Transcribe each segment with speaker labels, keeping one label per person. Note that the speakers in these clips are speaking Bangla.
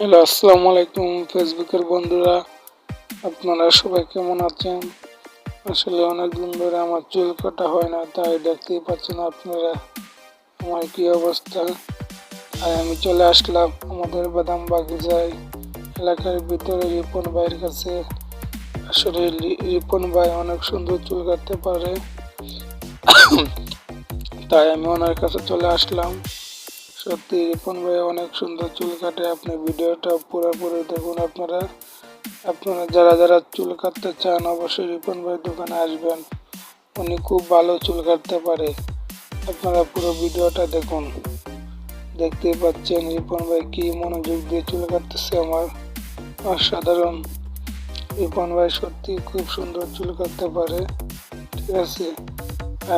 Speaker 1: হ্যালো, আসসালামু আলাইকুম ফেসবুকের বন্ধুরা। আপনারা সবাই কেমন আছেন? আসলে অনেক দিন ধরে আমার চুল কাটা হয় না, তাই দেখতেই পাচ্ছেন আপনারা আমার কি অবস্থা। তাই আমি চলে আসলাম আমাদের বাদাম বাগিচায় এলাকার ভিতরে রিপন ভাইয়ের কাছে। আসলে রিপন ভাই অনেক সুন্দর চুল কাটতে পারে, তাই আমি ওনার কাছে চলে আসলাম। সত্যি রিপন ভাই অনেক সুন্দর চুল কাটে। আপনি ভিডিওটা পুরোপুরি দেখুন। আপনারা যারা যারা চুল কাটতে চান অবশ্যই রিপন ভাইয়ের দোকানে আসবেন। উনি খুব ভালো চুল কাটতে পারে। আপনারা পুরো ভিডিওটা দেখুন। দেখতেই পাচ্ছেন রিপন ভাই কি মনোযোগ দিয়ে চুল কাটতেছে। আমার অসাধারণ। রিপন ভাই সত্যি খুব সুন্দর চুল কাটতে পারে। ঠিক আছে,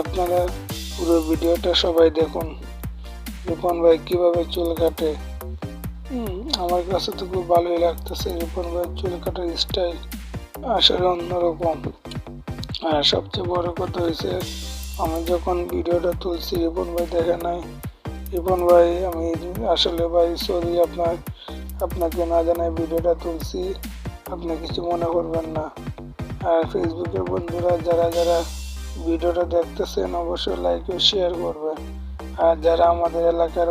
Speaker 1: আপনারা পুরো ভিডিওটা সবাই দেখুন রিপন ভাই কিভাবে চুল কাটে। আমার কাছে তো খুব ভালোই লাগতেছে রিপন ভাই চুল কাটার স্টাইল আসলে অন্যরকম। আর সবচেয়ে বড় কথা হয়েছে, আমি যখন ভিডিওটা তুলছি রিপন ভাই দেখে নাই। রিপন ভাই আমি আসলে ভাই সরি, আপনাকে না জানাই ভিডিওটা তুলছি, আপনি কিছু মনে করবেন না। আর ফেসবুকের বন্ধুরা যারা যারা ভিডিওটা দেখতেছেন অবশ্যই লাইক ও শেয়ার করবেন। আর যারা আমাদের এলাকার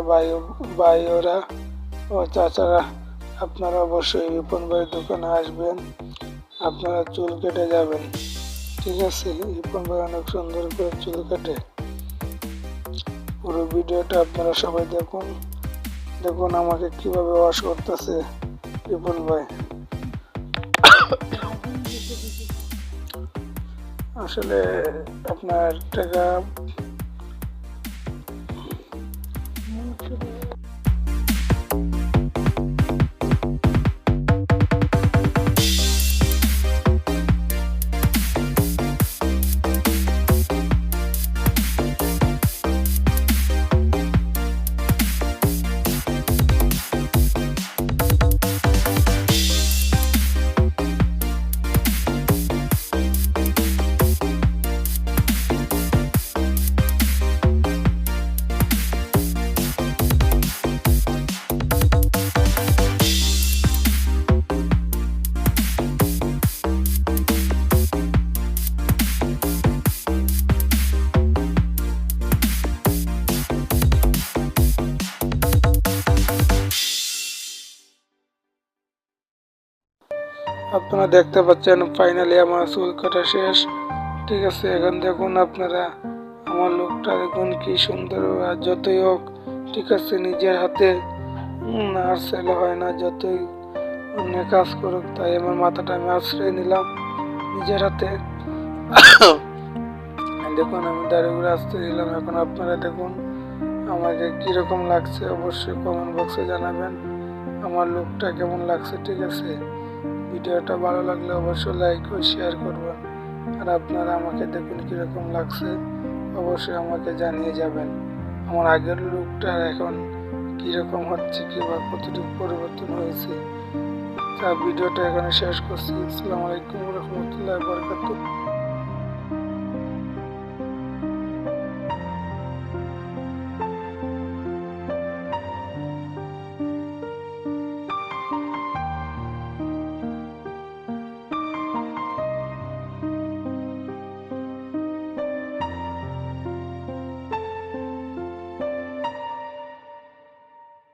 Speaker 1: ভাইরা ও চাচারা, আপনারা অবশ্যই রিপন ভাইয়ের দোকানে আসবেন, আপনারা চুল কেটে যাবেন। ঠিক আছে, রিপন ভাই অনেক সুন্দর করে চুল কাটে। পুরো ভিডিওটা আপনারা সবাই দেখুন। দেখুন আমাকে কিভাবে ওয়াশ করতেছে রিপন ভাই। আসলে আপনার টাকা আপনারা দেখতে পাচ্ছেন ফাইনালি আমার চুল কাটা শেষ। ঠিক আছে, এখন দেখুন আপনারা আমার লুকটা দেখুন কি সুন্দর। আর যতই হোক, ঠিক আছে, নিজের হাতে আর ছেলে হয় না, যতই অন্য কাজ করুক। তাই আমার মাথাটা আমি আশ্রয় নিলাম নিজের হাতে। দেখুন আমি দাড়িগুলো আসতে দিলাম। এখন আপনারা দেখুন আমাকে কিরকম লাগছে, অবশ্যই কমেন্ট বক্সে জানাবেন আমার লুকটা কেমন লাগছে। ঠিক আছে, ভিডিওটা ভালো লাগলে অবশ্যই লাইক ও শেয়ার করবেন। আর আপনারা আমাকে দেখুন কিরকম লাগছে, অবশ্যই আমাকে জানিয়ে যাবেন আমার আগের লুকটা এখন কিরকম হচ্ছে, কিংবা কতটুকু পরিবর্তন হয়েছে। তা ভিডিওটা এখানে শেষ করছি। আসসালামু আলাইকুম রহমতুল্লাহ বরকাতুহ।